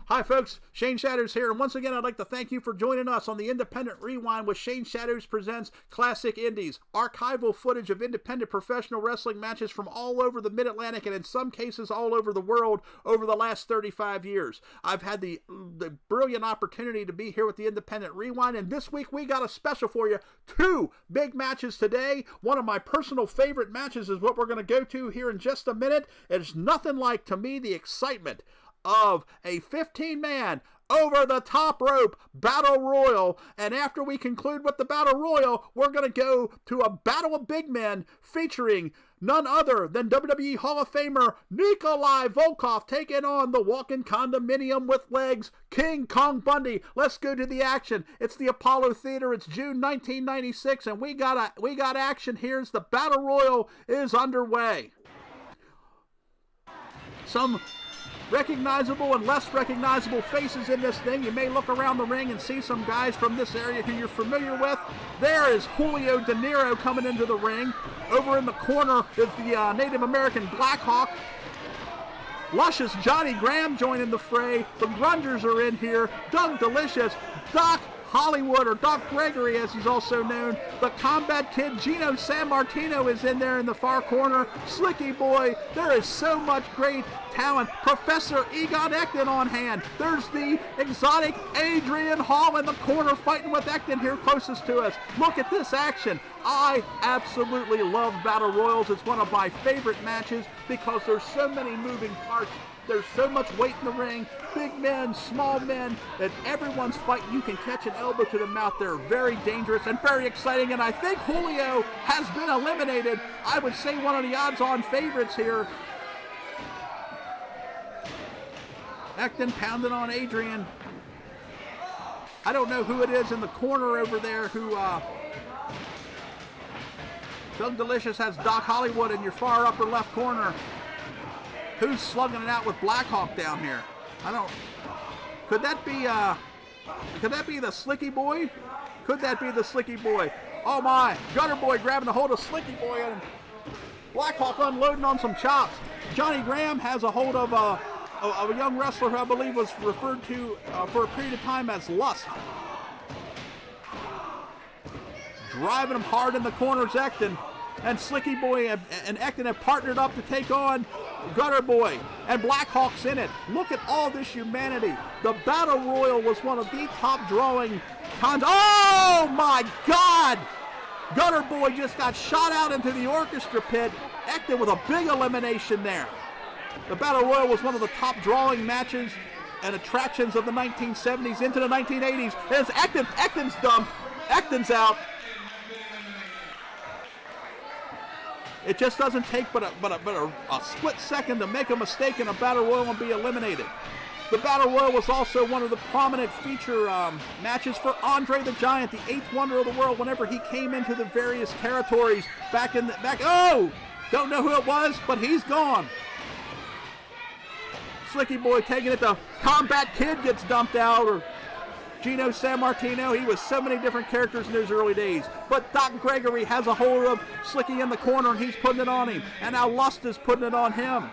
Hi folks, Shane Shatters here, and once again I'd like to thank you for joining us on the Independent Rewind with Shane Shatters Presents Classic Indies, archival footage of independent professional wrestling matches from all over the Mid-Atlantic and in some cases all over the world over the last 35 years. I've had the brilliant opportunity to be here with the Independent Rewind, and this week we got a special for you. 2 big matches today. One of my personal favorite matches is what we're going to go to here in just a minute. It's nothing like, to me, the excitement of a 15-man over-the-top rope battle royal. And after we conclude with the battle royal, we're going to go to a battle of big men featuring none other than WWE Hall of Famer Nikolai Volkoff taking on the walking condominium with legs, King Kong Bundy. Let's go to the action. It's the Apollo Theater. It's June 1996, and we got action here as the battle royal is underway. Some recognizable and less recognizable faces in this thing. You may look around the ring and see some guys from this area who you're familiar with. There is Julio De Niro coming into the ring. Over in the corner is the Native American Black Hawk. Luscious Johnny Graham joining the fray. The Grungers are in here. Doug Delicious, Doc Hollywood, or Doc Gregory as he's also known. The Combat Kid Gino Sammartino is in there in the far corner. Slicky Boy. There is so much great talent. Professor Egon Ekton on hand. There's the exotic Adrian Hall in the corner fighting with Ekton here closest to us. Look at this action. I absolutely love Battle Royals. It's one of my favorite matches because there's so many moving parts. There's so much weight in the ring, big men, small men, and everyone's fighting. You can catch an elbow to the mouth. They're very dangerous and very exciting, and I think Julio has been eliminated. I would say one of the odds-on favorites here. Ekton pounding on Adrian. I don't know who it is in the corner over there who, Doug Delicious has Doc Hollywood in your far upper left corner. Who's slugging it out with Black Hawk down here? Could that be the Slicky Boy? Could that be the Slicky Boy? Oh my, Gutter Boy grabbing a hold of Slicky Boy and Black Hawk unloading on some chops. Johnny Graham has a hold of a young wrestler who I believe was referred to for a period of time as Lust. Driving him hard in the corners, Ekton. And Slicky Boy and Ekton have partnered up to take on Gutter Boy, and Black Hawk's in it. Look at all this humanity. The Battle Royal was one of the top drawing Oh my God! Gutter Boy just got shot out into the orchestra pit. Ekton with a big elimination there. The Battle Royal was one of the top drawing matches and attractions of the 1970s into the 1980s. There's Ekton. Ekton's dumped. Ekton's out. It just doesn't take but a split second to make a mistake in a Battle Royal and be eliminated. The Battle Royal was also one of the prominent feature matches for Andre the Giant, the 8th wonder of the world, whenever he came into the various territories oh! Don't know who it was, but he's gone. Slicky Boy taking it. The Combat Kid gets dumped out, or Gino Sammartino. He was so many different characters in those early days. But Doc Gregory has a hold of Slicky in the corner, and he's putting it on him. And now Lust is putting it on him.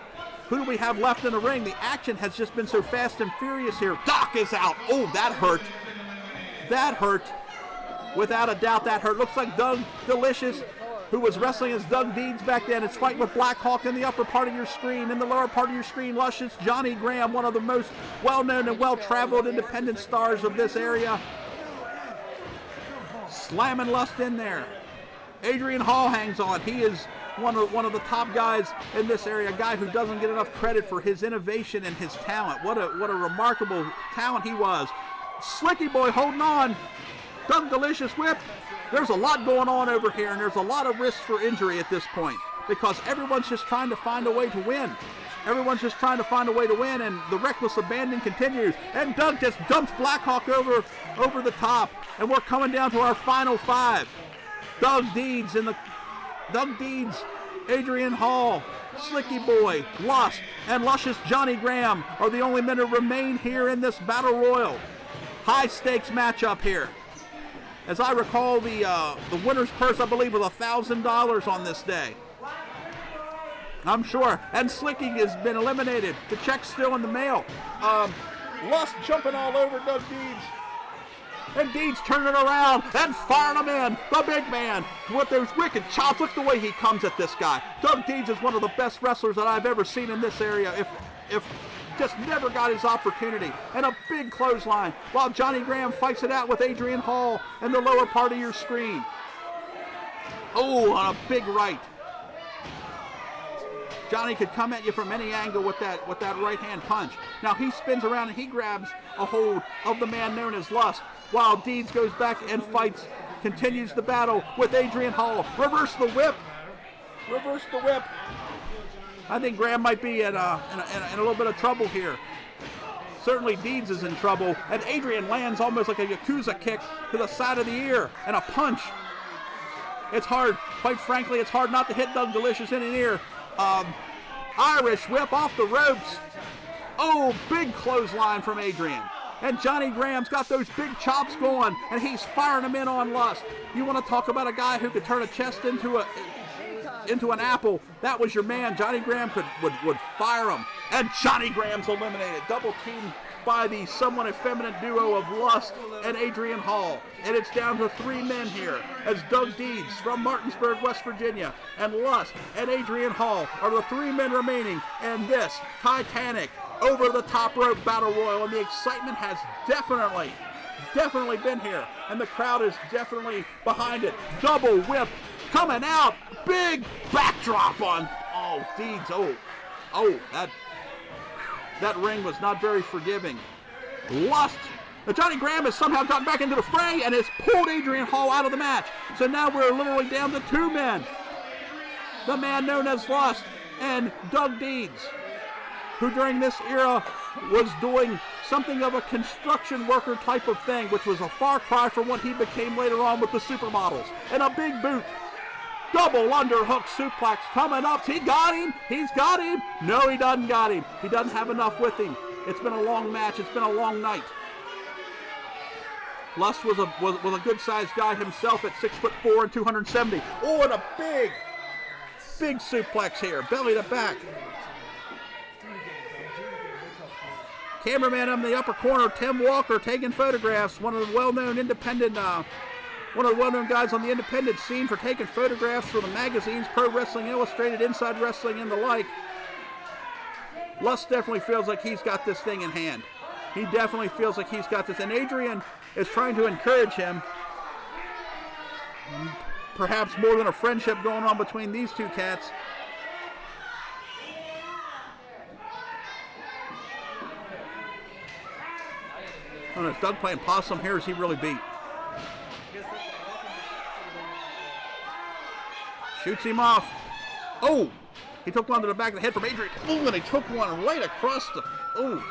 Who do we have left in the ring? The action has just been so fast and furious here. Doc is out. Oh, that hurt. That hurt. Without a doubt, that hurt. Looks like Doug Delicious, who was wrestling as Doug Deeds back then, is fighting with Black Hawk in the upper part of your screen. In the lower part of your screen, Luscious Johnny Graham, one of the most well-known and well-traveled independent stars of this area. Slamming Lust in there. Adrian Hall hangs on. He is one of the top guys in this area, a guy who doesn't get enough credit for his innovation and his talent. What a remarkable talent he was. Slicky Boy holding on. Doug Delicious whip. There's a lot going on over here, and there's a lot of risk for injury at this point because everyone's just trying to find a way to win. Everyone's just trying to find a way to win, and the reckless abandon continues. And Doug just dumps Black Hawk over the top, and we're coming down to our final 5. Doug Deeds, Adrian Hall, Slicky Boy, Lust, and Luscious Johnny Graham are the only men who remain here in this Battle Royal. High stakes matchup here. As I recall, the winner's purse, I believe, was $1,000 on this day. I'm sure. And Slicky has been eliminated. The check's still in the mail. Lust jumping all over Doug Deeds. And Deeds turning it around and firing him in. The big man with those wicked chops. Look the way he comes at this guy. Doug Deeds is one of the best wrestlers that I've ever seen in this area. If just never got his opportunity. And a big clothesline while Johnny Graham fights it out with Adrian Hall in the lower part of your screen. Oh, on a big right. Johnny could come at you from any angle with that right-hand punch. Now he spins around and he grabs a hold of the man known as Lust, while Deeds goes back and fights, continues the battle with Adrian Hall. Reverse the whip. Reverse the whip. I think Graham might be in a little bit of trouble here. Certainly Deeds is in trouble, and Adrian lands almost like a Yakuza kick to the side of the ear and a punch. It's hard, quite frankly, it's hard not to hit Doug Delicious in an ear. Irish whip off the ropes. Oh, big clothesline from Adrian. And Johnny Graham's got those big chops going, and he's firing them in on Lust. You want to talk about a guy who could turn a chest into an apple? That was your man. Johnny Graham would fire him. And Johnny Graham's eliminated. Double teamed by the somewhat effeminate duo of Lust and Adrian Hall. And it's down to 3 men here as Doug Deeds from Martinsburg, West Virginia, and Lust and Adrian Hall are the 3 men remaining in this Titanic over the top rope battle royal. And the excitement has definitely been here. And the crowd is definitely behind it. Double whip coming out. Big backdrop on, Deeds. That ring was not very forgiving. Lust. Now Johnny Graham has somehow gotten back into the fray and has pulled Adrian Hall out of the match. So now we're literally down to 2 men. The man known as Lust and Doug Deeds, who during this era was doing something of a construction worker type of thing, which was a far cry from what he became later on with the supermodels. And a big boot. Double underhook suplex coming up. He got him. He's got him. No, he doesn't got him. He doesn't have enough with him. It's been a long match. It's been a long night. Lust was a good-sized guy himself at 6'4" and 270. Oh, and a big suplex here. Belly to back. Cameraman in the upper corner, Tim Walker, taking photographs. One of the well-known guys on the independent scene for taking photographs for the magazines, Pro Wrestling Illustrated, Inside Wrestling, and the like. Lust definitely feels like he's got this thing in hand. He definitely feels like he's got this. And Adrian is trying to encourage him. Perhaps more than a friendship going on between these 2 cats. I don't know, is Doug playing possum here, or is he really beat? Shoots him off. Oh! He took one to the back of the head from Adrian. Oh, and he took one right across the... Oh!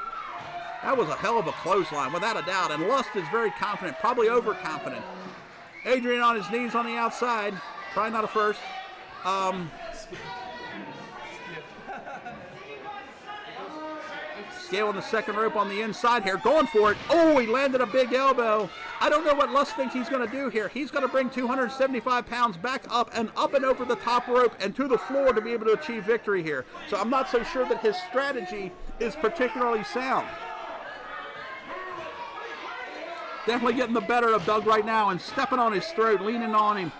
That was a hell of a clothesline, without a doubt. And Lust is very confident, probably overconfident. Adrian on his knees on the outside. Probably not a first. Scaling the second rope on the inside here. Going for it. Oh, he landed a big elbow. I don't know what Lust thinks he's going to do here. He's going to bring 275 pounds back up and over the top rope and to the floor to be able to achieve victory here. So I'm not so sure that his strategy is particularly sound. Definitely getting the better of Doug right now and stepping on his throat, leaning on him.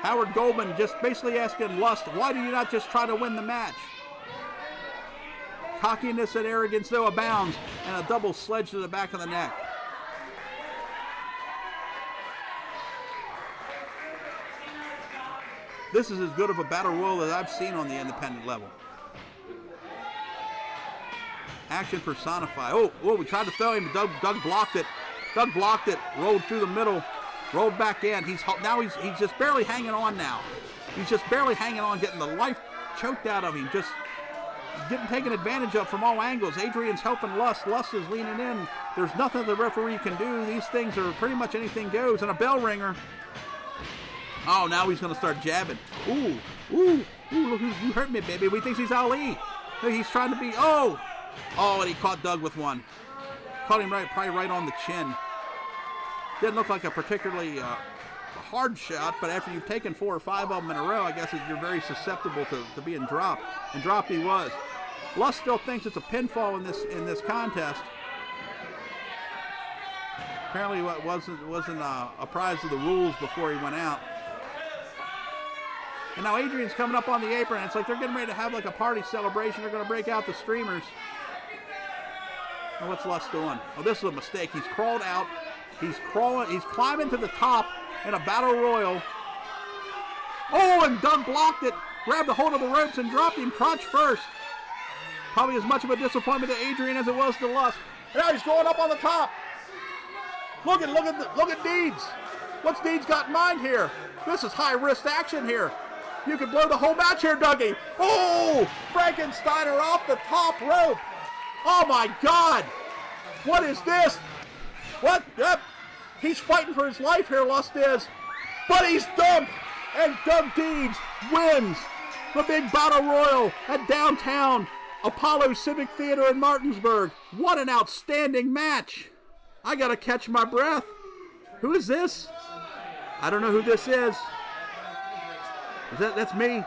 Howard Goldman just basically asking Lust, why do you not just try to win the match? Cockiness and arrogance though abounds, and a double sledge to the back of the neck. This is as good of a battle royal as I've seen on the independent level. Action personified. Oh, we tried to throw him, but Doug blocked it. Doug blocked it, rolled through the middle, rolled back in. He's just barely hanging on now. He's just barely hanging on, getting the life choked out of him, just getting taken advantage of from all angles. Adrian's helping Lust. Lust is leaning in. There's nothing the referee can do. These things are pretty much anything goes. And a bell ringer. Oh, now he's going to start jabbing. Ooh, look, you hurt me, baby. We think he's Ali. He's trying to be, oh, and he caught Doug with one. Caught him probably right on the chin. Didn't look like a particularly hard shot, but after you've taken 4 or 5 of them in a row, I guess you're very susceptible to being dropped. And dropped he was. Lust still thinks it's a pinfall in this contest. Apparently it wasn't a prize of the rules before he went out. And now Adrian's coming up on the apron. It's like they're getting ready to have like a party celebration. They're going to break out the streamers. Oh, what's Lust doing? Oh, this is a mistake. He's crawled out. He's climbing to the top in a battle royal. Oh, and Doug blocked it. Grabbed a hold of the ropes and dropped him crotch first. Probably as much of a disappointment to Adrian as it was to Lust. And now he's going up on the top. Look at Deeds. What's Deeds got in mind here? This is high risk action here. You could blow the whole match here, Dougie. Oh, Frankensteiner off the top rope. Oh my God. What is this? What? Yep. He's fighting for his life here, Lust is. But he's dumped. And Doug Deeds wins the big battle royal at downtown Apollo Civic Theater in Martinsburg. What an outstanding match. I gotta catch my breath. Who is this? I don't know who this is. That's me.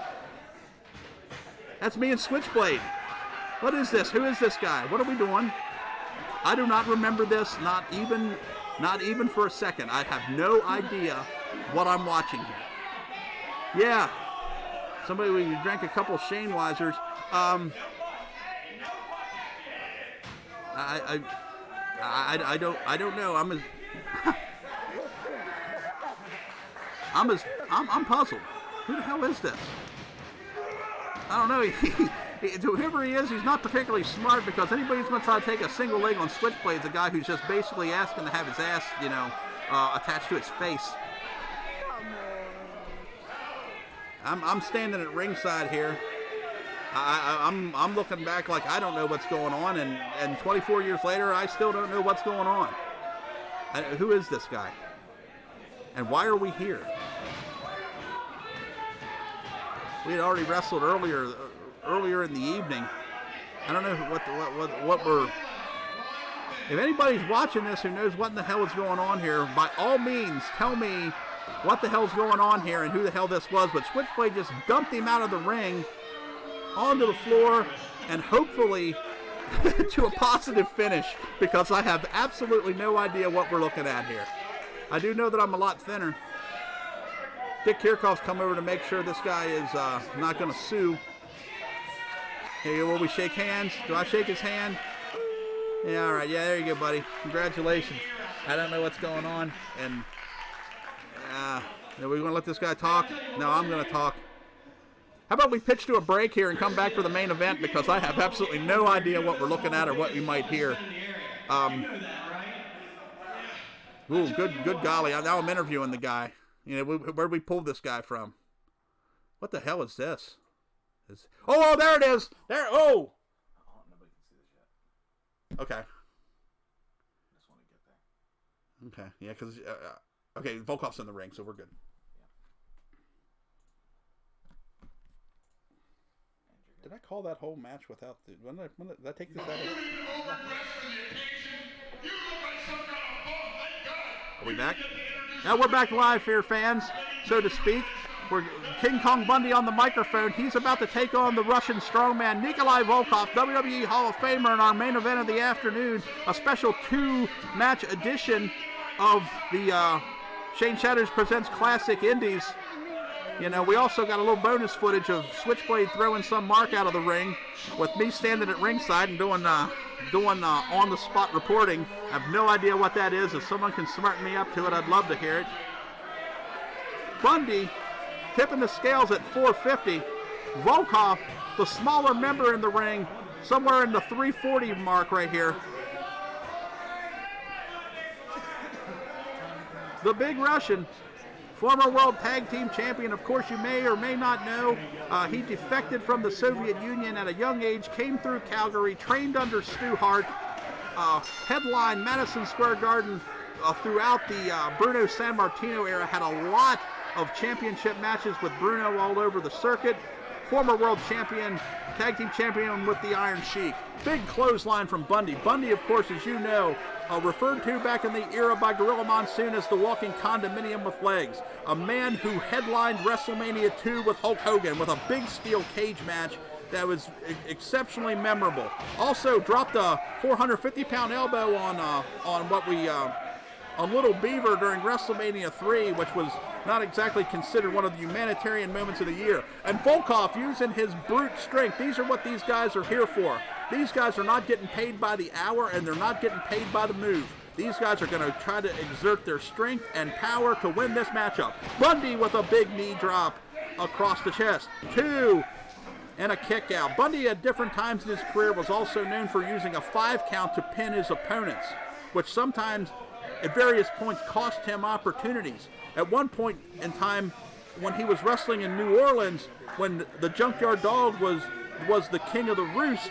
That's me and Switchblade. What is this? Who is this guy? What are we doing? I do not remember this, not even for a second. I have no idea what I'm watching here. Yeah. Somebody, we drank a couple Shane Weisers. I don't know. I'm puzzled. Who the hell is this? I don't know. Whoever he is, he's not particularly smart, because anybody who's going to try to take a single leg on Switchblade is a guy who's just basically asking to have his ass, attached to his face. I'm standing at ringside here. I'm looking back like I don't know what's going on, and 24 years later, I still don't know what's going on. Who is this guy? And why are we here? We had already wrestled earlier in the evening. I don't know what we're... If anybody's watching this who knows what in the hell is going on here, by all means, tell me what the hell's going on here and who the hell this was. But Switchblade just dumped him out of the ring onto the floor, and hopefully to a positive finish, because I have absolutely no idea what we're looking at here. I do know that I'm a lot thinner. Dick Kirchhoff's come over to make sure this guy is not going to sue. Here, will we shake hands? Do I shake his hand? Yeah, all right. Yeah, there you go, buddy. Congratulations. I don't know what's going on, and are we going to let this guy talk? No, I'm going to talk. How about we pitch to a break here and come back for the main event, because I have absolutely no idea what we're looking at or what we might hear. Ooh, good golly. Now I'm interviewing the guy. Where'd we pull this guy from? What the hell is this? Oh, there it is. There. Oh. Nobody can see this yet. Okay. Just want to get there. Okay. Yeah, because okay, Volkoff's in the ring, so we're good. Did I call that whole match without the... When did I take this out of... Are we back? Now we're back live here, fans, so to speak. We're King Kong Bundy on the microphone. He's about to take on the Russian strongman Nikolai Volkoff, WWE Hall of Famer, in our main event of the afternoon. A special 2-match edition of the Shane Shatters Presents Classic Indies. We also got a little bonus footage of Switchblade throwing some mark out of the ring, with me standing at ringside and doing on-the-spot reporting. I have no idea what that is. If someone can smarten me up to it, I'd love to hear it. Bundy tipping the scales at 450. Volkoff, the smaller member in the ring, somewhere in the 340 mark right here. The Big Russian, former World Tag Team Champion, of course you may or may not know, he defected from the Soviet Union at a young age, came through Calgary, trained under Stu Hart, headlined Madison Square Garden throughout the Bruno Sammartino era, had a lot of championship matches with Bruno all over the circuit, former world champion, tag team champion with the Iron Sheik. Big clothesline from Bundy. Bundy, of course, as you know, referred to back in the era by Gorilla Monsoon as the walking condominium with legs. A man who headlined WrestleMania 2 with Hulk Hogan with a big steel cage match that was exceptionally memorable. Also dropped a 450-pound elbow on Little Beaver during WrestleMania 3, which was not exactly considered one of the humanitarian moments of the year. And Volkoff using his brute strength. These are what these guys are here for. These guys are not getting paid by the hour, and they're not getting paid by the move. These guys are going to try to exert their strength and power to win this matchup. Bundy with a big knee drop across the chest. 2, and a kick out. Bundy at different times in his career was also known for using a 5 count to pin his opponents, which sometimes at various points cost him opportunities. At one point in time when he was wrestling in New Orleans, when the Junkyard Dog was the king of the roost,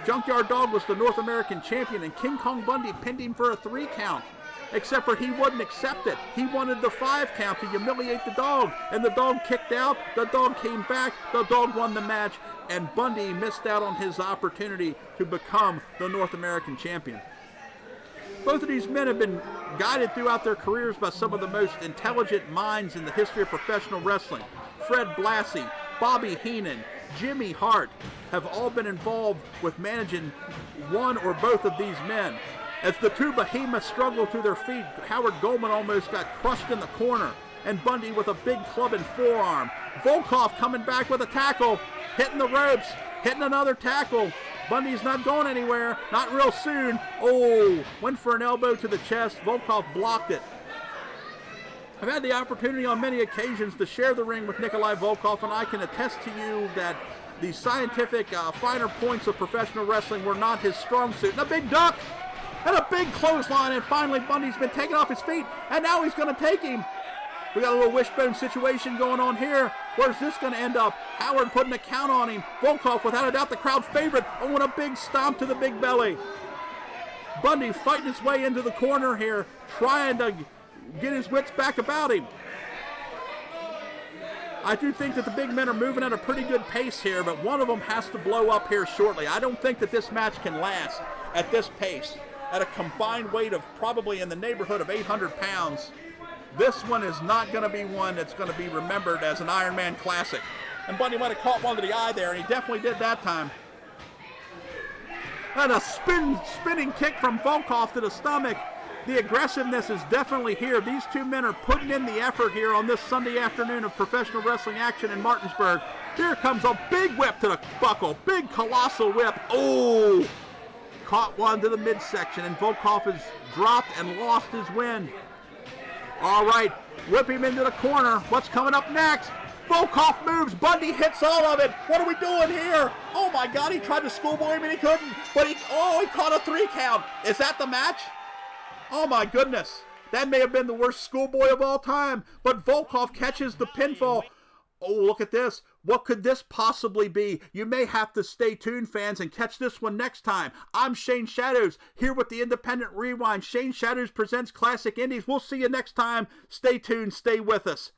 Junkyard Dog was the North American champion, and King Kong Bundy pinned him for a 3 count. Except for he wouldn't accept it. He wanted the 5 count to humiliate the dog, and the dog kicked out, the dog came back, the dog won the match, and Bundy missed out on his opportunity to become the North American champion. Both of these men have been guided throughout their careers by some of the most intelligent minds in the history of professional wrestling. Fred Blassie, Bobby Heenan, Jimmy Hart have all been involved with managing one or both of these men. As the two behemoths struggled to their feet, Howard Goldman almost got crushed in the corner, and Bundy with a big club and forearm. Volkoff coming back with a tackle, hitting the ropes, hitting another tackle. Bundy's not going anywhere, not real soon. Oh, went for an elbow to the chest. Volkoff blocked it. I've had the opportunity on many occasions to share the ring with Nikolai Volkoff, and I can attest to you that the scientific finer points of professional wrestling were not his strong suit. And a big duck, and a big clothesline, and finally Bundy's been taken off his feet, and now he's going to take him. We got a little wishbone situation going on here. Where's this going to end up? Howard putting a count on him. Volkoff, without a doubt, the crowd favorite. Oh, and a big stomp to the big belly. Bundy fighting his way into the corner here, trying to get his wits back about him. I do think that the big men are moving at a pretty good pace here, but one of them has to blow up here shortly. I don't think that this match can last at this pace. At a combined weight of probably in the neighborhood of 800 pounds. This one is not going to be one that's going to be remembered as an Iron Man classic. And Bundy might have caught one to the eye there, and he definitely did that time. And a spinning kick from Volkoff to the stomach. The aggressiveness is definitely here. These two men are putting in the effort here on this Sunday afternoon of professional wrestling action in Martinsburg. Here comes a big whip to the buckle. Big colossal whip. Oh! Caught one to the midsection, and Volkoff has dropped and lost his wind. All right, whip him into the corner. What's coming up next? Volkoff moves. Bundy hits all of it. What are we doing here? Oh my God, he tried to schoolboy him and he couldn't. But he caught a 3 count. Is that the match? Oh my goodness. That may have been the worst schoolboy of all time. But Volkoff catches the pinfall. Oh, look at this. What could this possibly be? You may have to stay tuned, fans, and catch this one next time. I'm Shane Shadows, here with the Independent Rewind. Shane Shadows presents Classic Indies. We'll see you next time. Stay tuned. Stay with us.